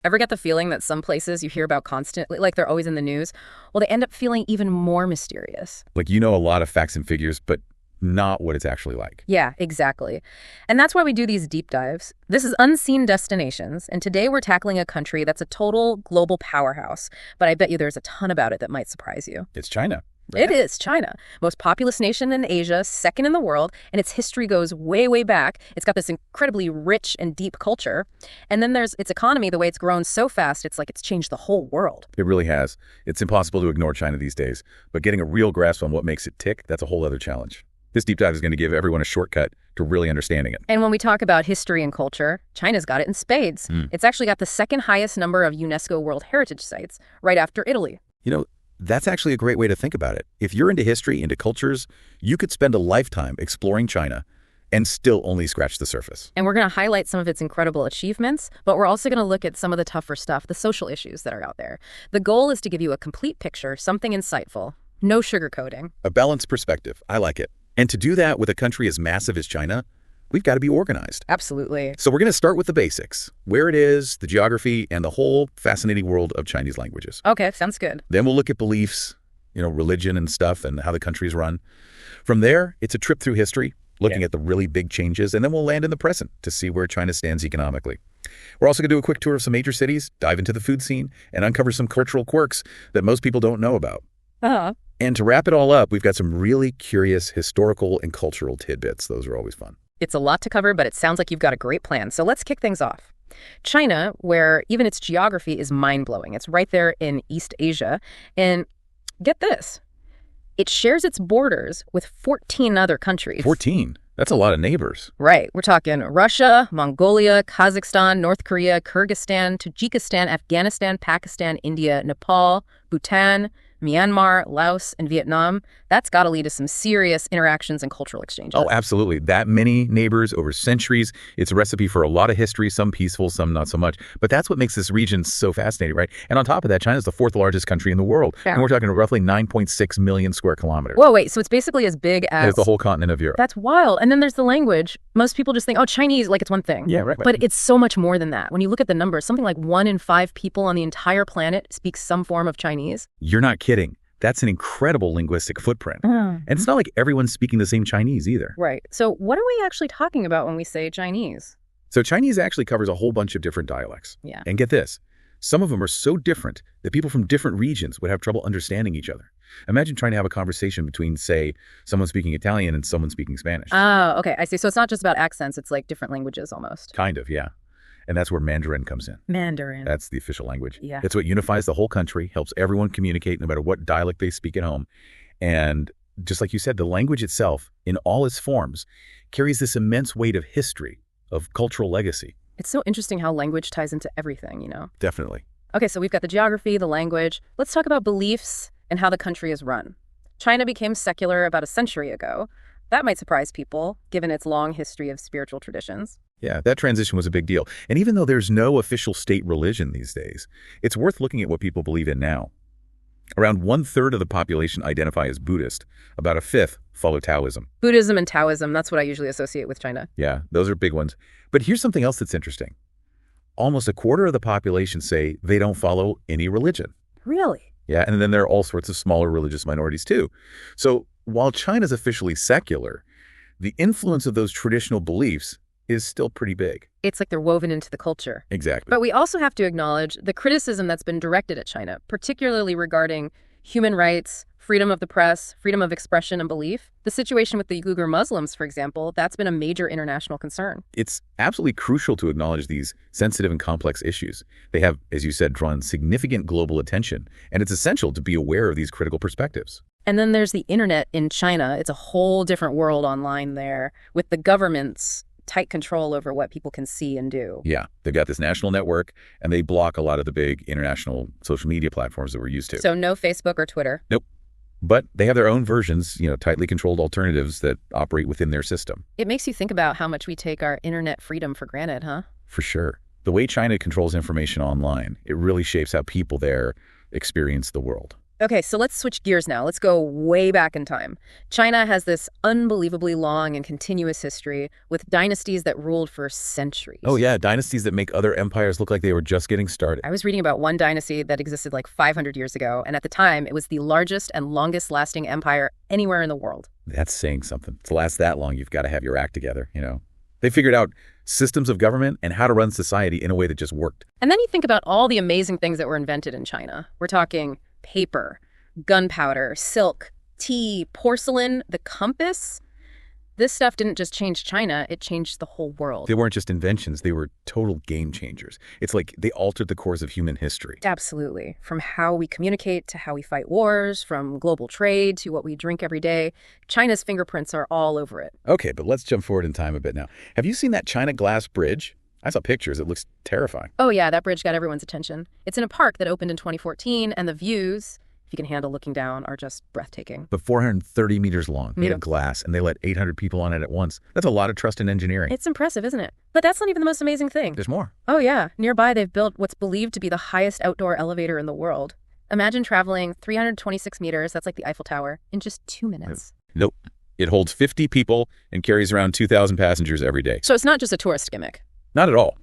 Ever get the feeling that some places you hear about constantly, like they're always in the news? Well, they end up feeling even more mysterious. Like you know a lot of facts and figures, but not what it's actually like. Yeah, exactly. And that's why we do these deep dives. This is Unseen Destinations, and today we're tackling a country that's a total global powerhouse. But I bet you there's a ton about it that might surprise you. It's China. Right? It is China, most populous nation in Asia, second in the world, and its history goes way, way back. It's got this incredibly rich and deep culture. And then there's its economy, the way it's grown so fast, it's like it's changed the whole world. It really has. It's impossible to ignore China these days, but getting a real grasp on what makes it tick, that's a whole other challenge. This deep dive is going to give everyone a shortcut to really understanding it. And when we talk about history and culture, China's got it in spades. It's actually got the second highest number of UNESCO World Heritage Sites, right after Italy. You know, that's actually a great way to think about it. If you're into history, into cultures, you could spend a lifetime exploring China and still only scratch the surface. And we're going to highlight some of its incredible achievements, but we're also going to look at some of the tougher stuff, the social issues that are out there. The goal is to give you a complete picture, something insightful, no sugarcoating. A balanced perspective. I like it. And to do that with a country as massive as China, we've got to be organized. Absolutely. So we're going to start with the basics, where it is, the geography, and the whole fascinating world of Chinese languages. Okay, sounds good. Then we'll look at beliefs, religion and stuff and how the country's run. From there, it's a trip through history, looking at the really big changes, and then we'll land in the present to see where China stands economically. We're also going to do a quick tour of some major cities, dive into the food scene, and uncover some cultural quirks that most people don't know about. And to wrap it all up, we've got some really curious historical and cultural tidbits. Those are always fun. It's a lot to cover, but it sounds like you've got a great plan. So let's kick things off. China, where even its geography is mind-blowing. It's right there in East Asia. And get this, it shares its borders with 14 other countries. 14? That's a lot of neighbors. Right. We're talking Russia, Mongolia, Kazakhstan, North Korea, Kyrgyzstan, Tajikistan, Afghanistan, Pakistan, India, Nepal, Bhutan, Myanmar, Laos, and Vietnam. That's got to lead to some serious interactions and cultural exchanges. Oh, absolutely. That many neighbors over centuries. It's a recipe for a lot of history, some peaceful, some not so much. But that's what makes this region so fascinating, right? And on top of that, China's the fourth largest country in the world. Yeah. And we're talking roughly 9.6 million square kilometers. Whoa, wait. So it's basically as big as the whole continent of Europe. That's wild. And then there's the language. Most people just think, oh, Chinese, like it's one thing. Yeah, right. But it's so much more than that. When you look at the numbers, something like 1 in 5 people on the entire planet speaks some form of Chinese. You're not kidding. That's an incredible linguistic footprint. And it's not like everyone's speaking the same Chinese either. Right. So what are we actually talking about when we say Chinese? So Chinese actually covers a whole bunch of different dialects. Yeah. And get this, some of them are so different that people from different regions would have trouble understanding each other. Imagine trying to have a conversation between, say, someone speaking Italian and someone speaking Spanish. Oh, okay. I see. So it's not just about accents. It's like different languages almost. Kind of, yeah. And that's where Mandarin comes in. Mandarin. That's the official language. Yeah. It's what unifies the whole country, helps everyone communicate no matter what dialect they speak at home. And just like you said, the language itself, in all its forms, carries this immense weight of history, of cultural legacy. It's so interesting how language ties into everything, Definitely. Okay, so we've got the geography, the language. Let's talk about beliefs and how the country is run. China became secular about a century ago. That might surprise people, given its long history of spiritual traditions. Yeah, that transition was a big deal. And even though there's no official state religion these days, it's worth looking at what people believe in now. Around 1/3 of the population identify as Buddhist. About a fifth follow Taoism. Buddhism and Taoism, that's what I usually associate with China. Yeah, those are big ones. But here's something else that's interesting. Almost a quarter of the population say they don't follow any religion. Really? Yeah, and then there are all sorts of smaller religious minorities too. So while China's officially secular, the influence of those traditional beliefs is still pretty big. It's like they're woven into the culture. Exactly. But we also have to acknowledge the criticism that's been directed at China, particularly regarding human rights, freedom of the press, freedom of expression and belief. The situation with the Uyghur Muslims, for example, that's been a major international concern. It's absolutely crucial to acknowledge these sensitive and complex issues. They have, as you said, drawn significant global attention, and it's essential to be aware of these critical perspectives. And then there's the internet in China. It's a whole different world online there, with the government's tight control over what people can see and do. Yeah, they've got this national network, and they block a lot of the big international social media platforms that we're used to. So no Facebook or Twitter? Nope. But they have their own versions, tightly controlled alternatives that operate within their system. It makes you think about how much we take our internet freedom for granted, huh? For sure. The way China controls information online, it really shapes how people there experience the world. Okay, so let's switch gears now. Let's go way back in time. China has this unbelievably long and continuous history with dynasties that ruled for centuries. Oh yeah, dynasties that make other empires look like they were just getting started. I was reading about one dynasty that existed like 500 years ago, and at the time, it was the largest and longest-lasting empire anywhere in the world. That's saying something. To last that long, you've got to have your act together, They figured out systems of government and how to run society in a way that just worked. And then you think about all the amazing things that were invented in China. We're talking paper, gunpowder, silk, tea, porcelain, the compass. This stuff didn't just change China, it changed the whole world. They weren't just inventions, they were total game changers. It's like they altered the course of human history. Absolutely. From how we communicate to how we fight wars, from global trade to what we drink every day, China's fingerprints are all over it. Okay, but let's jump forward in time a bit now. Have you seen that China glass bridge? I saw pictures. It looks terrifying. Oh yeah, that bridge got everyone's attention. It's in a park that opened in 2014, and the views, if you can handle looking down, are just breathtaking. But 430 meters long, made of glass, and they let 800 people on it at once. That's a lot of trust in engineering. It's impressive, isn't it? But that's not even the most amazing thing. There's more. Oh yeah, nearby they've built what's believed to be the highest outdoor elevator in the world. Imagine traveling 326 meters, that's like the Eiffel Tower, in just 2 minutes. Nope. It holds 50 people and carries around 2,000 passengers every day. So it's not just a tourist gimmick. Not at all.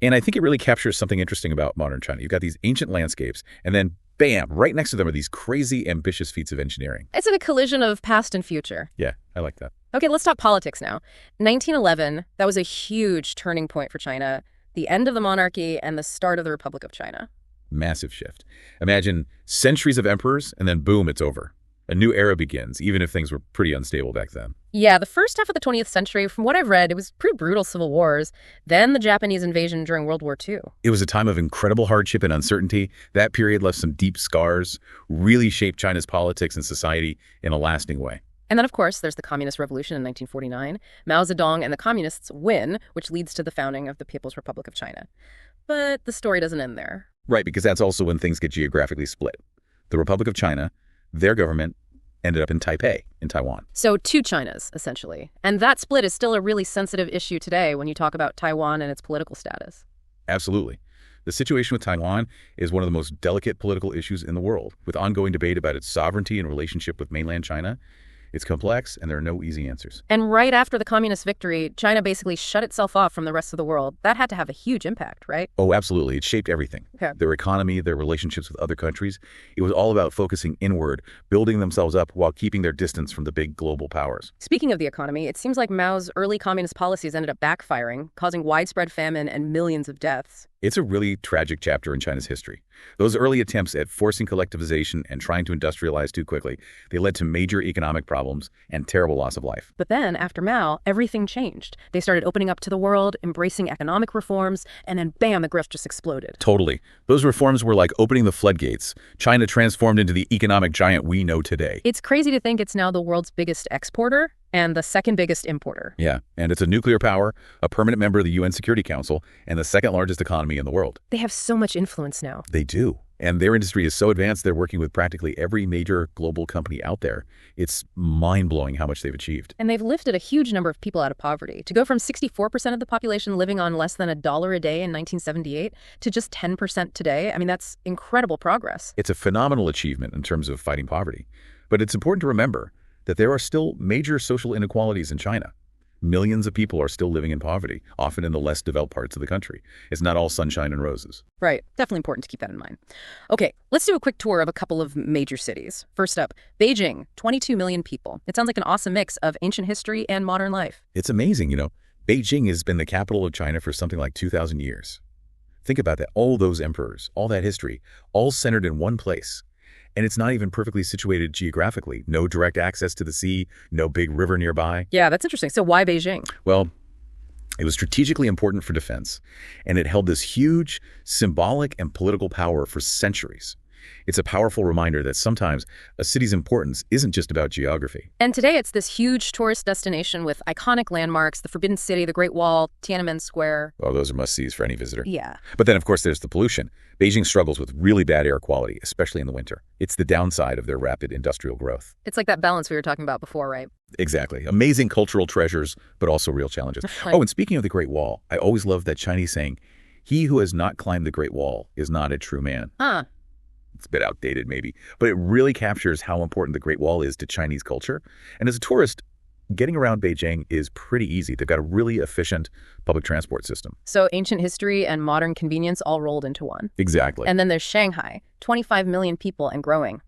And I think it really captures something interesting about modern China. You've got these ancient landscapes, and then bam, right next to them are these crazy, ambitious feats of engineering. It's like a collision of past and future. Yeah, I like that. Okay, let's talk politics now. 1911, that was a huge turning point for China, the end of the monarchy and the start of the Republic of China. Massive shift. Imagine centuries of emperors, and then boom, it's over. A new era begins, even if things were pretty unstable back then. Yeah, the first half of the 20th century, from what I've read, it was pretty brutal civil wars. Then the Japanese invasion during World War II. It was a time of incredible hardship and uncertainty. That period left some deep scars, really shaped China's politics and society in a lasting way. And then, of course, there's the Communist Revolution in 1949. Mao Zedong and the Communists win, which leads to the founding of the People's Republic of China. But the story doesn't end there. Right, because that's also when things get geographically split. The Republic of China, their government, ended up in Taipei, in Taiwan. So 2 Chinas, essentially. And that split is still a really sensitive issue today when you talk about Taiwan and its political status. Absolutely. The situation with Taiwan is one of the most delicate political issues in the world, with ongoing debate about its sovereignty and relationship with mainland China. It's complex, and there are no easy answers. And right after the communist victory, China basically shut itself off from the rest of the world. That had to have a huge impact, right? Oh, absolutely. It shaped everything. Okay. Their economy, their relationships with other countries. It was all about focusing inward, building themselves up while keeping their distance from the big global powers. Speaking of the economy, it seems like Mao's early communist policies ended up backfiring, causing widespread famine and millions of deaths. It's a really tragic chapter in China's history. Those early attempts at forcing collectivization and trying to industrialize too quickly, they led to major economic problems and terrible loss of life. But then, after Mao, everything changed. They started opening up to the world, embracing economic reforms, and then bam, the grift just exploded. Totally. Those reforms were like opening the floodgates. China transformed into the economic giant we know today. It's crazy to think it's now the world's biggest exporter and the second biggest importer. Yeah, and it's a nuclear power, a permanent member of the UN Security Council, and the second largest economy in the world. They have so much influence now. They do. And their industry is so advanced, they're working with practically every major global company out there. It's mind-blowing how much they've achieved. And they've lifted a huge number of people out of poverty. To go from 64% of the population living on less than $1 a day in 1978 to just 10% today, I mean, that's incredible progress. It's a phenomenal achievement in terms of fighting poverty. But it's important to remember that there are still major social inequalities in China. Millions of people are still living in poverty, often in the less developed parts of the country. It's not all sunshine and roses. Right. Definitely important to keep that in mind. Okay, let's do a quick tour of a couple of major cities. First up, Beijing, 22 million people. It sounds like an awesome mix of ancient history and modern life. It's amazing, Beijing has been the capital of China for something like 2,000 years. Think about that. All those emperors, all that history, all centered in one place. And it's not even perfectly situated geographically. No direct access to the sea, no big river nearby. Yeah, that's interesting. So why Beijing? Well, it was strategically important for defense, and it held this huge symbolic and political power for centuries. It's a powerful reminder that sometimes a city's importance isn't just about geography. And today it's this huge tourist destination with iconic landmarks, the Forbidden City, the Great Wall, Tiananmen Square. Oh, those are must-sees for any visitor. Yeah. But then, of course, there's the pollution. Beijing struggles with really bad air quality, especially in the winter. It's the downside of their rapid industrial growth. It's like that balance we were talking about before, right? Exactly. Amazing cultural treasures, but also real challenges. Right. Oh, and speaking of the Great Wall, I always love that Chinese saying, "He who has not climbed the Great Wall is not a true man." Huh. It's a bit outdated maybe, but it really captures how important the Great Wall is to Chinese culture. And as a tourist, getting around Beijing is pretty easy. They've got a really efficient public transport system. So ancient history and modern convenience all rolled into one. Exactly. And then there's Shanghai, 25 million people and growing.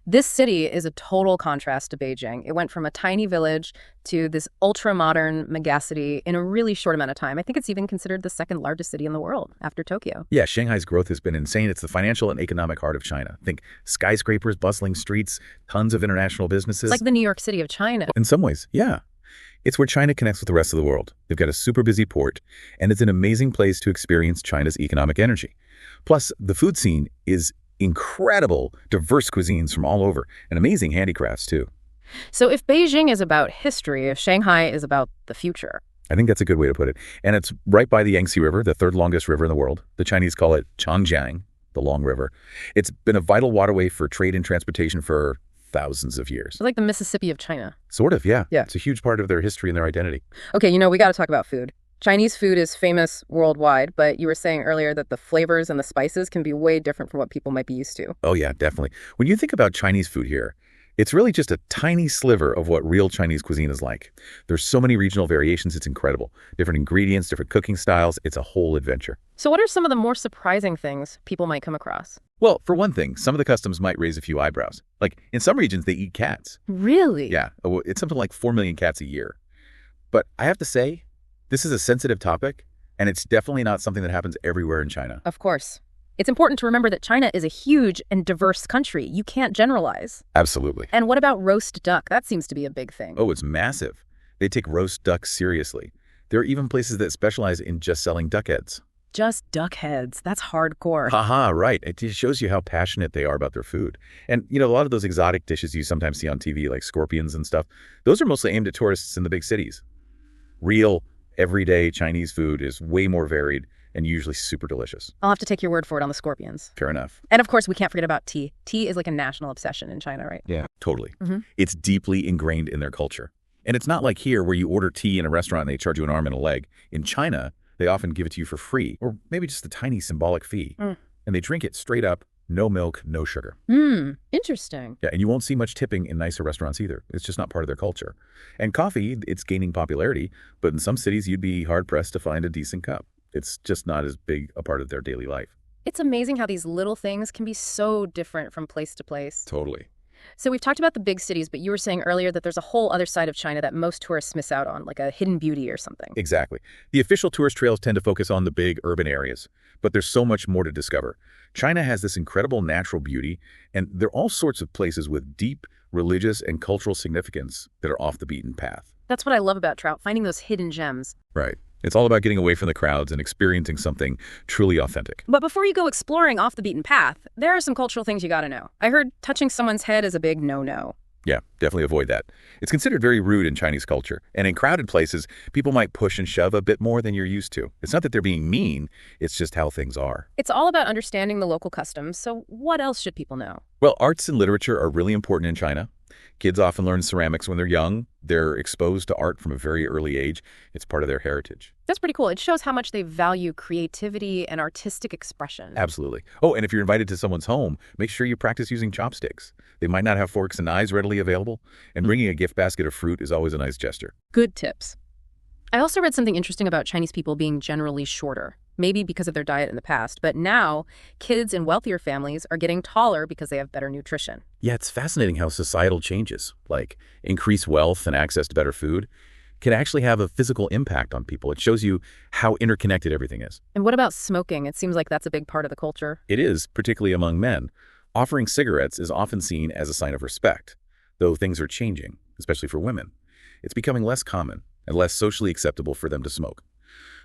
This city is a total contrast to Beijing. It went from a tiny village to this ultra-modern megacity in a really short amount of time. I think it's even considered the second largest city in the world after Tokyo. Yeah, Shanghai's growth has been insane. It's the financial and economic heart of China. Think skyscrapers, bustling streets, tons of international businesses. It's like the New York City of China. In some ways, yeah. It's where China connects with the rest of the world. They've got a super busy port, and it's an amazing place to experience China's economic energy. Plus, the food scene is incredible, diverse cuisines from all over, and amazing handicrafts, too. So if Beijing is about history, if Shanghai is about the future. I think that's a good way to put it. And it's right by the Yangtze River, the third longest river in the world. The Chinese call it Changjiang, the Long River. It's been a vital waterway for trade and transportation for thousands of years. It's like the Mississippi of China. Sort of, yeah. Yeah. It's a huge part of their history and their identity. Okay, we got to talk about food. Chinese food is famous worldwide, but you were saying earlier that the flavors and the spices can be way different from what people might be used to. Oh, yeah, definitely. When you think about Chinese food here, it's really just a tiny sliver of what real Chinese cuisine is like. There's so many regional variations, it's incredible. Different ingredients, different cooking styles, it's a whole adventure. So what are some of the more surprising things people might come across? Well, for one thing, some of the customs might raise a few eyebrows. Like, in some regions, they eat cats. Really? Yeah, it's something like 4 million cats a year. But I have to say, this is a sensitive topic, and it's definitely not something that happens everywhere in China. Of course. It's important to remember that China is a huge and diverse country. You can't generalize. Absolutely. And what about roast duck? That seems to be a big thing. Oh, it's massive. They take roast duck seriously. There are even places that specialize in just selling duck heads. Just duck heads. That's hardcore. Haha, right. It just shows you how passionate they are about their food. And, a lot of those exotic dishes you sometimes see on TV, like scorpions and stuff, those are mostly aimed at tourists in the big cities. Real, everyday Chinese food is way more varied and usually super delicious. I'll have to take your word for it on the scorpions. Fair enough. And of course, we can't forget about tea. Tea is like a national obsession in China, right? Yeah, totally. Mm-hmm. It's deeply ingrained in their culture. And it's not like here where you order tea in a restaurant and they charge you an arm and a leg. In China, they often give it to you for free, or maybe just a tiny symbolic fee. And they drink it straight up, no milk, no sugar. Interesting. Yeah, and you won't see much tipping in nicer restaurants either. It's just not part of their culture. And coffee, it's gaining popularity, but in some cities you'd be hard-pressed to find a decent cup. It's just not as big a part of their daily life. It's amazing how these little things can be so different from place to place. Totally. So we've talked about the big cities, but you were saying earlier that there's a whole other side of China that most tourists miss out on, like a hidden beauty or something. Exactly. The official tourist trails tend to focus on the big urban areas, but there's so much more to discover. China has this incredible natural beauty, and there are all sorts of places with deep religious and cultural significance that are off the beaten path. That's what I love about Trout, finding those hidden gems. Right. It's all about getting away from the crowds and experiencing something truly authentic. But before you go exploring off the beaten path, there are some cultural things you gotta know. I heard touching someone's head is a big no-no. Yeah, definitely avoid that. It's considered very rude in Chinese culture. And in crowded places, people might push and shove a bit more than you're used to. It's not that they're being mean, it's just how things are. It's all about understanding the local customs, so what else should people know? Well, arts and literature are really important in China. Kids often learn ceramics when they're young. They're exposed to art from a very early age. It's part of their heritage. That's pretty cool. It shows how much they value creativity and artistic expression. Absolutely. Oh, and if you're invited to someone's home, make sure you practice using chopsticks. They might not have forks and knives readily available, and bringing a gift basket of fruit is always a nice gesture. Good tips. I also read something interesting about Chinese people being generally shorter, maybe because of their diet in the past, but now kids in wealthier families are getting taller because they have better nutrition. Yeah, it's fascinating how societal changes, like increased wealth and access to better food, can actually have a physical impact on people. It shows you how interconnected everything is. And what about smoking? It seems like that's a big part of the culture. It is, particularly among men. Offering cigarettes is often seen as a sign of respect, though things are changing, especially for women. It's becoming less common and less socially acceptable for them to smoke.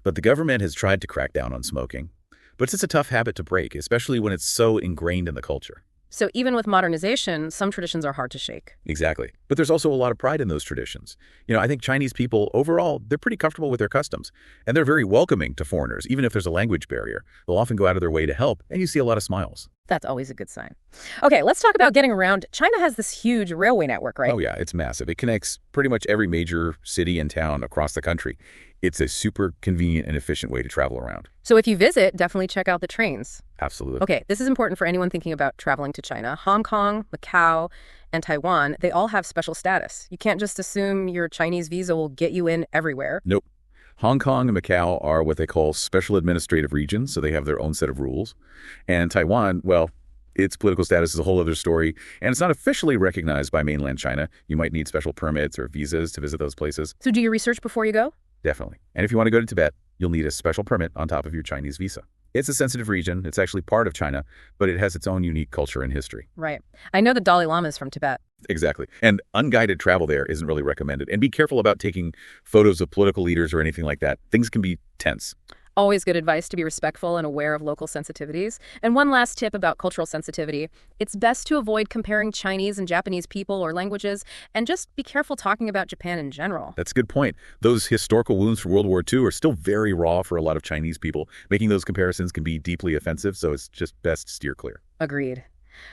But the government has tried to crack down on smoking. But it's a tough habit to break, especially when it's so ingrained in the culture. So even with modernization, some traditions are hard to shake. Exactly. But there's also a lot of pride in those traditions. I think Chinese people, overall, they're pretty comfortable with their customs. And they're very welcoming to foreigners, even if there's a language barrier. They'll often go out of their way to help, and you see a lot of smiles. That's always a good sign. Okay, let's talk about getting around. China has this huge railway network, right? Oh, yeah, it's massive. It connects pretty much every major city and town across the country. It's a super convenient and efficient way to travel around. So if you visit, definitely check out the trains. Absolutely. Okay, this is important for anyone thinking about traveling to China. Hong Kong, Macau, and Taiwan, they all have special status. You can't just assume your Chinese visa will get you in everywhere. Nope. Hong Kong and Macau are what they call special administrative regions, so they have their own set of rules. And Taiwan, well, its political status is a whole other story, and it's not officially recognized by mainland China. You might need special permits or visas to visit those places. So do your research before you go? Definitely. And if you want to go to Tibet, you'll need a special permit on top of your Chinese visa. It's a sensitive region. It's actually part of China, but it has its own unique culture and history. Right. I know the Dalai Lama is from Tibet. Exactly. And unguided travel there isn't really recommended. And be careful about taking photos of political leaders or anything like that. Things can be tense. Always good advice to be respectful and aware of local sensitivities. And one last tip about cultural sensitivity. It's best to avoid comparing Chinese and Japanese people or languages, and just be careful talking about Japan in general. That's a good point. Those historical wounds from World War II are still very raw for a lot of Chinese people. Making those comparisons can be deeply offensive, so it's just best to steer clear. Agreed.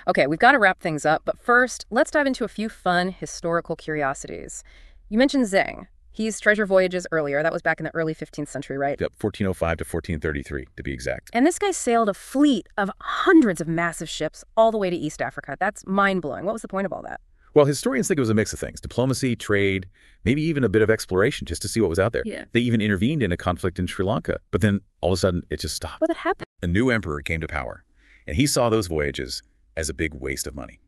Okay, we've got to wrap things up, but first, let's dive into a few fun historical curiosities. You mentioned Zheng. He's treasure voyages earlier. That was back in the early 15th century, right? Yep, 1405 to 1433, to be exact. And this guy sailed a fleet of hundreds of massive ships all the way to East Africa. That's mind-blowing. What was the point of all that? Well, historians think it was a mix of things. Diplomacy, trade, maybe even a bit of exploration just to see what was out there. Yeah. They even intervened in a conflict in Sri Lanka. But then all of a sudden, it just stopped. What happened? A new emperor came to power, and he saw those voyages as a big waste of money.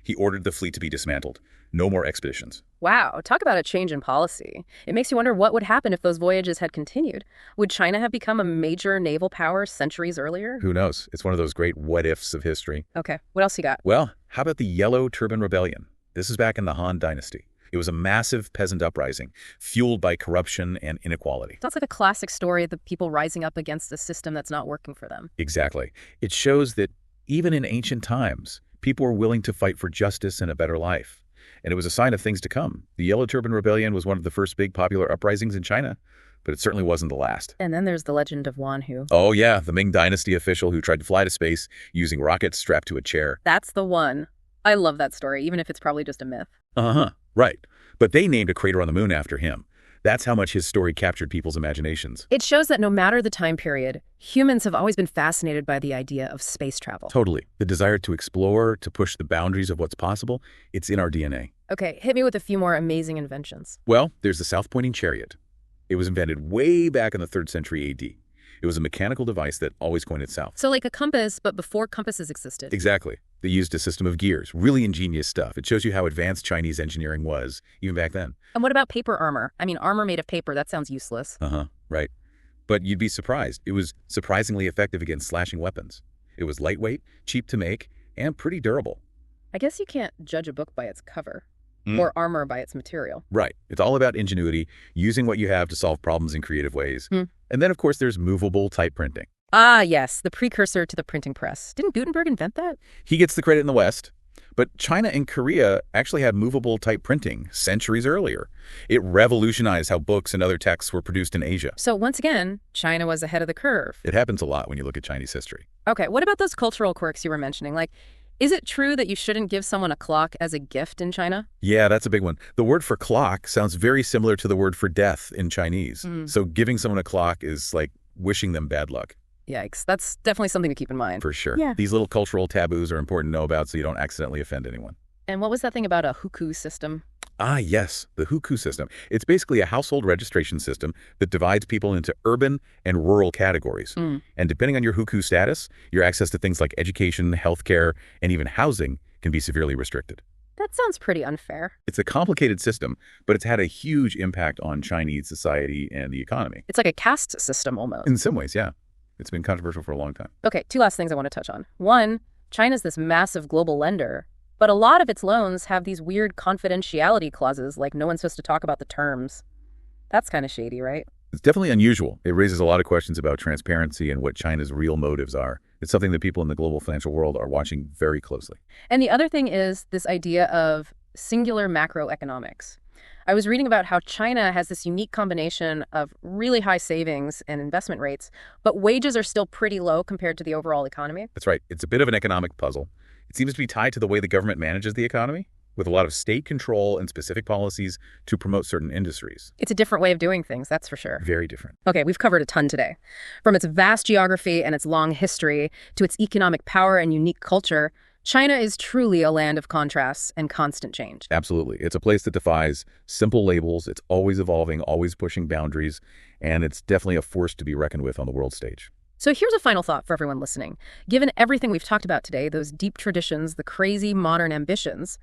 He ordered the fleet to be dismantled. No more expeditions. Wow, talk about a change in policy. It makes you wonder what would happen if those voyages had continued. Would China have become a major naval power centuries earlier? Who knows? It's one of those great what-ifs of history. Okay, what else you got? Well, how about the Yellow Turban Rebellion? This is back in the Han Dynasty. It was a massive peasant uprising, fueled by corruption and inequality. Sounds like a classic story of the people rising up against a system that's not working for them. Exactly. It shows that even in ancient times, people were willing to fight for justice and a better life. And it was a sign of things to come. The Yellow Turban Rebellion was one of the first big popular uprisings in China, but it certainly wasn't the last. And then there's the legend of Wan Hu. Oh yeah, the Ming Dynasty official who tried to fly to space using rockets strapped to a chair. That's the one. I love that story, even if it's probably just a myth. Uh-huh, right. But they named a crater on the moon after him. That's how much his story captured people's imaginations. It shows that no matter the time period, humans have always been fascinated by the idea of space travel. Totally. The desire to explore, to push the boundaries of what's possible, it's in our DNA. Okay, hit me with a few more amazing inventions. Well, there's the south-pointing chariot. It was invented way back in the 3rd century AD. It was a mechanical device that always pointed south. So like a compass, but before compasses existed. Exactly. They used a system of gears. Really ingenious stuff. It shows you how advanced Chinese engineering was, even back then. And what about paper armor? I mean, armor made of paper, that sounds useless. Uh-huh, right. But you'd be surprised. It was surprisingly effective against slashing weapons. It was lightweight, cheap to make, and pretty durable. I guess you can't judge a book by its cover. Or armor by its material. Right. It's all about ingenuity, using what you have to solve problems in creative ways. And then, of course, there's movable type printing. Ah, yes, the precursor to the printing press. Didn't Gutenberg invent that? He gets the credit in the West. But China and Korea actually had movable type printing centuries earlier. It revolutionized how books and other texts were produced in Asia. So once again, China was ahead of the curve. It happens a lot when you look at Chinese history. Okay, what about those cultural quirks you were mentioning? Like, is it true that you shouldn't give someone a clock as a gift in China? Yeah, that's a big one. The word for clock sounds very similar to the word for death in Chinese. So giving someone a clock is like wishing them bad luck. Yikes, that's definitely something to keep in mind. For sure. Yeah. These little cultural taboos are important to know about so you don't accidentally offend anyone. And what was that thing about a hukou system? Ah, yes, the hukou system. It's basically a household registration system that divides people into urban and rural categories. And depending on your hukou status, your access to things like education, healthcare, and even housing can be severely restricted. That sounds pretty unfair. It's a complicated system, but it's had a huge impact on Chinese society and the economy. It's like a caste system almost. In some ways, yeah. It's been controversial for a long time. Okay, two last things I want to touch on. One, China's this massive global lender, but a lot of its loans have these weird confidentiality clauses, like no one's supposed to talk about the terms. That's kind of shady, right? It's definitely unusual. It raises a lot of questions about transparency and what China's real motives are. It's something that people in the global financial world are watching very closely. And the other thing is this idea of singular macroeconomics. I was reading about how China has this unique combination of really high savings and investment rates, but wages are still pretty low compared to the overall economy. That's right. It's a bit of an economic puzzle. It seems to be tied to the way the government manages the economy. with a lot of state control and specific policies to promote certain industries. It's a different way of doing things, that's for sure. Very different. Okay, we've covered a ton today. From its vast geography and its long history to its economic power and unique culture, China is truly a land of contrasts and constant change. Absolutely. It's a place that defies simple labels. It's always evolving, always pushing boundaries, and it's definitely a force to be reckoned with on the world stage. So here's a final thought for everyone listening. Given everything we've talked about today, those deep traditions, the crazy modern ambitions,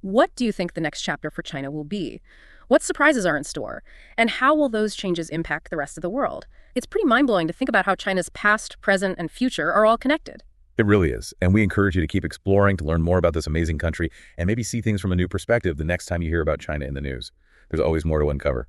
what do you think the next chapter for China will be? What surprises are in store? And how will those changes impact the rest of the world? It's pretty mind-blowing to think about how China's past, present, and future are all connected. It really is. And we encourage you to keep exploring, to learn more about this amazing country, and maybe see things from a new perspective the next time you hear about China in the news. There's always more to uncover.